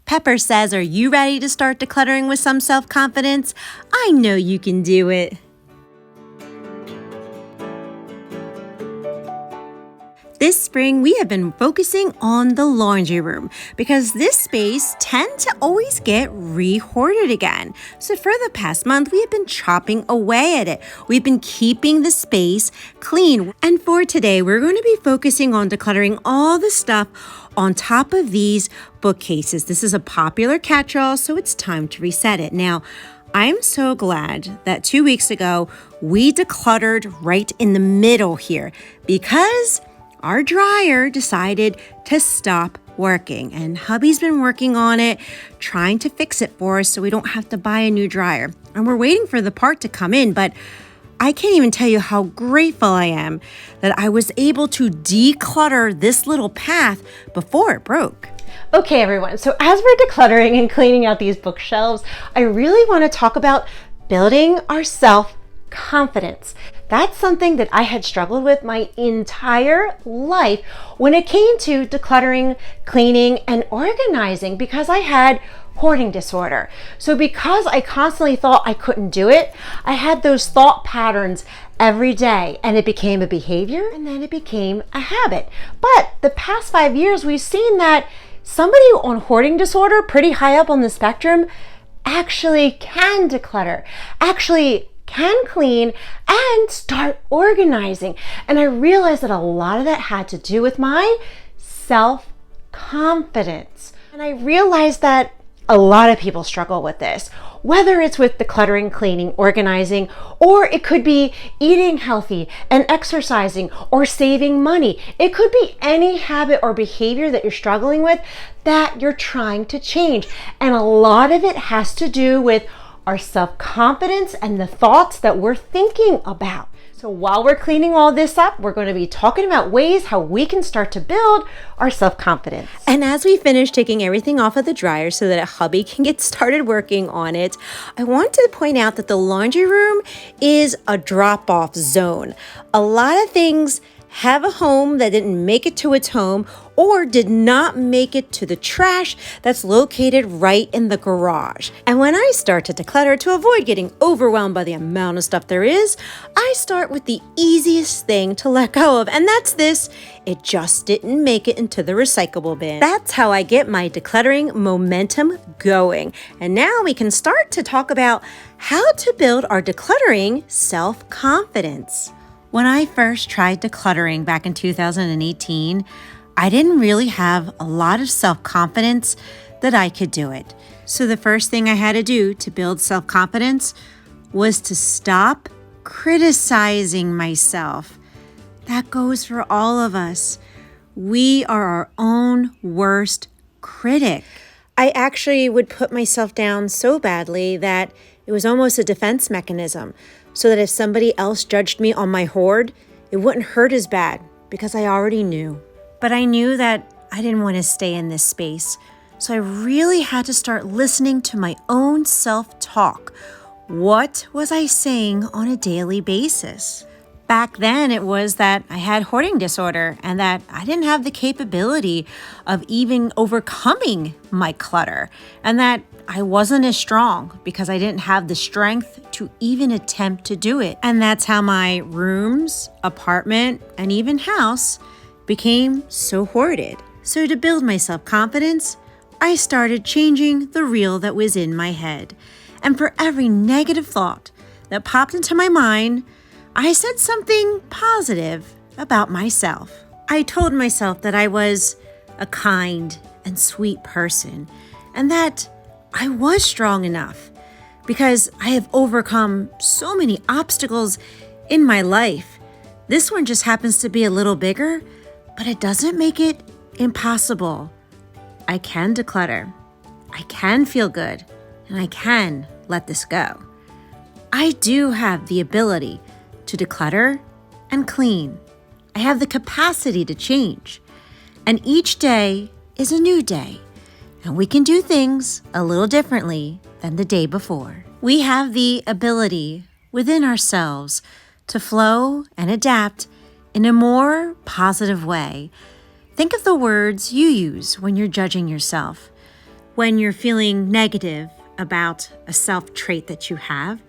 Pepper says, are you ready to start decluttering with some self-confidence? I know you can do it. This spring, we have been focusing on the laundry room because this space tends to always get re-hoarded again. So for the past month, we have been chopping away at it. We've been keeping the space clean. And for today, we're going to be focusing on decluttering all the stuff on top of these bookcases. This is a popular catch-all, so it's time to reset it. Now, I'm so glad that 2 weeks ago, we decluttered right in the middle here because our dryer decided to stop working, and hubby's been working on it, trying to fix it for us so we don't have to buy a new dryer. And we're waiting for the part to come in, but I can't even tell you how grateful I am that I was able to declutter this little path before it broke. Okay, everyone, so as we're decluttering and cleaning out these bookshelves, I really want to talk about building our self-confidence. That's something that I had struggled with my entire life when it came to decluttering, cleaning, and organizing because I had hoarding disorder. So because I constantly thought I couldn't do it, I had those thought patterns every day, and it became a behavior and then it became a habit. But the past 5 years, we've seen that somebody on hoarding disorder, pretty high up on the spectrum, actually can declutter, actually can clean and start organizing. And I realized that a lot of that had to do with my self-confidence. And I realized that a lot of people struggle with this, whether it's with decluttering, cleaning, organizing, or it could be eating healthy and exercising or saving money. It could be any habit or behavior that you're struggling with that you're trying to change. And a lot of it has to do with our self-confidence and the thoughts that we're thinking about. So while we're cleaning all this up, we're going to be talking about ways how we can start to build our self-confidence. And as we finish taking everything off of the dryer so that a hubby can get started working on it, I want to point out that the laundry room is a drop-off zone. A lot of things have a home that didn't make it to its home or did not make it to the trash that's located right in the garage. And when I start to declutter to avoid getting overwhelmed by the amount of stuff there is, I start with the easiest thing to let go of, and that's this. It just didn't make it into the recyclable bin. That's how I get my decluttering momentum going. And now we can start to talk about how to build our decluttering self-confidence. When I first tried decluttering back in 2018, I didn't really have a lot of self-confidence that I could do it. So the first thing I had to do to build self-confidence was to stop criticizing myself. That goes for all of us. We are our own worst critic. I actually would put myself down so badly that it was almost a defense mechanism, so that if somebody else judged me on my hoard, it wouldn't hurt as bad because I already knew. But I knew that I didn't want to stay in this space, so I really had to start listening to my own self-talk. What was I saying on a daily basis? Back then, it was that I had hoarding disorder and that I didn't have the capability of even overcoming my clutter, and that I wasn't as strong because I didn't have the strength to even attempt to do it. And that's how my rooms, apartment, and even house became so hoarded. So to build my self-confidence, I started changing the reel that was in my head. And for every negative thought that popped into my mind, I said something positive about myself. I told myself that I was a kind and sweet person and that I was strong enough because I have overcome so many obstacles in my life. This one just happens to be a little bigger, but it doesn't make it impossible. I can declutter, I can feel good, and I can let this go. I do have the ability to declutter and clean. I have the capacity to change. And each day is a new day. And we can do things a little differently than the day before. We have the ability within ourselves to flow and adapt in a more positive way. Think of the words you use when you're judging yourself. When you're feeling negative about a self trait that you have,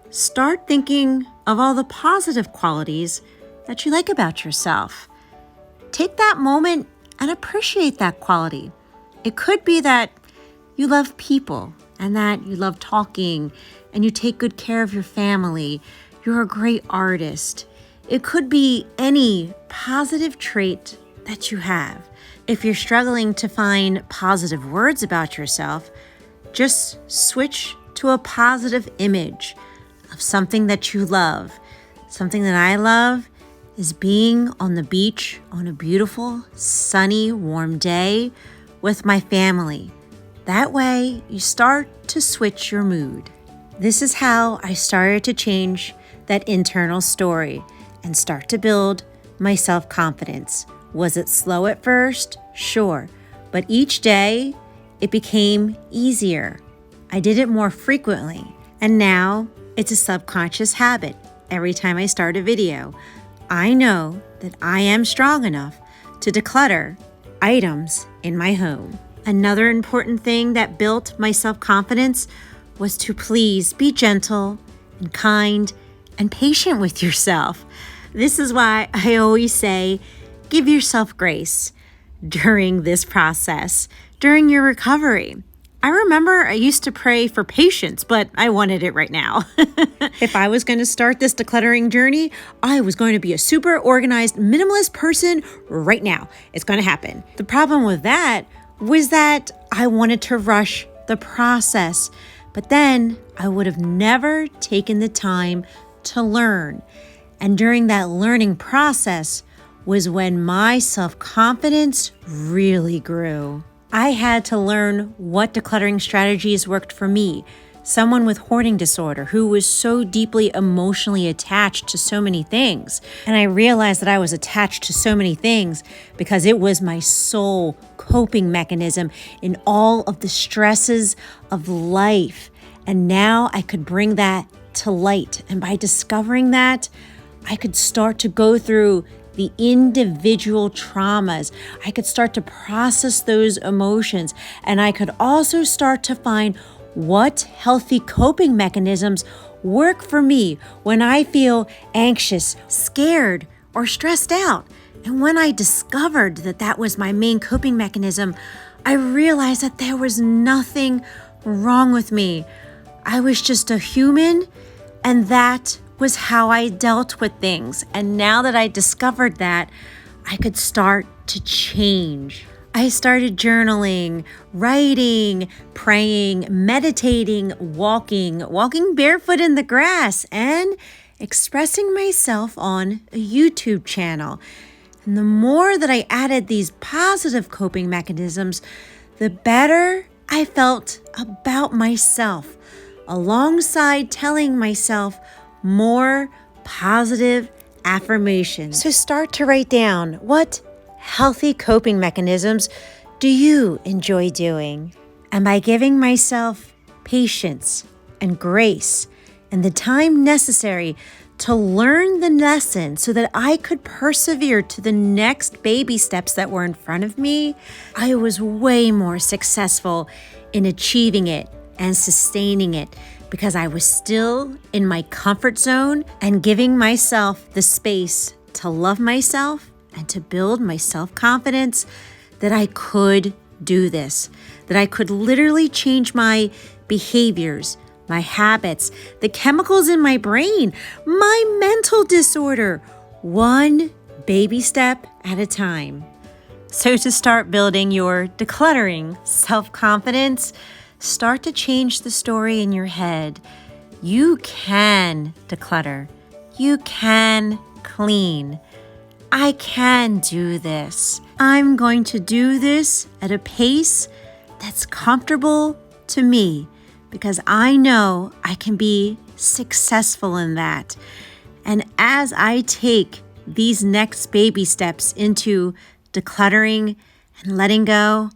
start thinking of all the positive qualities that you like about yourself. Take that moment and appreciate that quality. It could be that you love people and that you love talking and you take good care of your family. You're a great artist. It could be any positive trait that you have. If you're struggling to find positive words about yourself, just switch to a positive image of something that you love. Something that I love is being on the beach on a beautiful, sunny, warm day with my family. That way, you start to switch your mood. This is how I started to change that internal story and start to build my self-confidence. Was it slow at first? Sure. But each day, it became easier. I did it more frequently. And now, it's a subconscious habit. Every time I start a video, I know that I am strong enough to declutter items in my home. Another important thing that built my self-confidence was to please be gentle and kind and patient with yourself. This is why I always say, give yourself grace during this process, during your recovery. I remember I used to pray for patience, but I wanted it right now. If I was going to start this decluttering journey, I was going to be a super organized minimalist person right now. It's going to happen. The problem with that was that I wanted to rush the process, but then I would have never taken the time to learn. And during that learning process was when my self-confidence really grew. I had to learn what decluttering strategies worked for me, someone with hoarding disorder who was so deeply emotionally attached to so many things. And I realized that I was attached to so many things because it was my sole coping mechanism in all of the stresses of life. And now I could bring that to light. And by discovering that, I could start to go through the individual traumas. I could start to process those emotions, and I could also start to find what healthy coping mechanisms work for me when I feel anxious, scared, or stressed out. And when I discovered that that was my main coping mechanism, I realized that there was nothing wrong with me. I was just a human, and that was how I dealt with things. And now that I discovered that, I could start to change. I started journaling, writing, praying, meditating, walking barefoot in the grass, and expressing myself on a YouTube channel. And the more that I added these positive coping mechanisms, the better I felt about myself, alongside telling myself more positive affirmations. So start to write down, what healthy coping mechanisms do you enjoy doing? And by giving myself patience and grace and the time necessary to learn the lesson so that I could persevere to the next baby steps that were in front of me, I was way more successful in achieving it and sustaining it, because I was still in my comfort zone and giving myself the space to love myself and to build my self-confidence that I could do this, that I could literally change my behaviors, my habits, the chemicals in my brain, my mental disorder, one baby step at a time. So to start building your decluttering self-confidence, start to change the story in your head. You can declutter. You can clean. I can do this. I'm going to do this at a pace that's comfortable to me because I know I can be successful in that. And as I take these next baby steps into decluttering and letting go,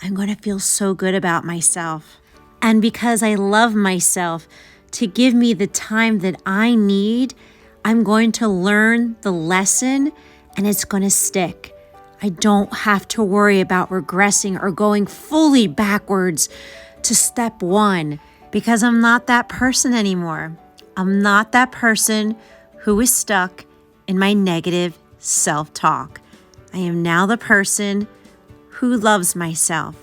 I'm going to feel so good about myself. And because I love myself to give me the time that I need, I'm going to learn the lesson and it's going to stick. I don't have to worry about regressing or going fully backwards to step one because I'm not that person anymore. I'm not that person who is stuck in my negative self-talk. I am now the person who loves myself,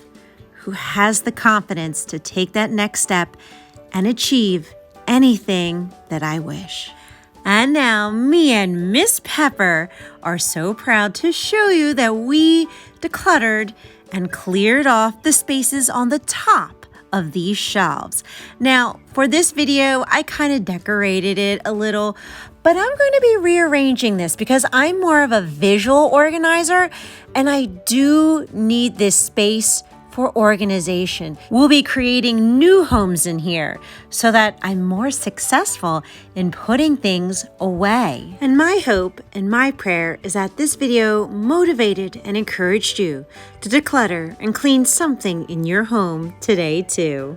who has the confidence to take that next step and achieve anything that I wish. And now me and Miss Pepper are so proud to show you that we decluttered and cleared off the spaces on the top of these shelves. Now, for this video, I kind of decorated it a little, but I'm going to be rearranging this because I'm more of a visual organizer and I do need this space for organization. We'll be creating new homes in here so that I'm more successful in putting things away. And my hope and my prayer is that this video motivated and encouraged you to declutter and clean something in your home today too.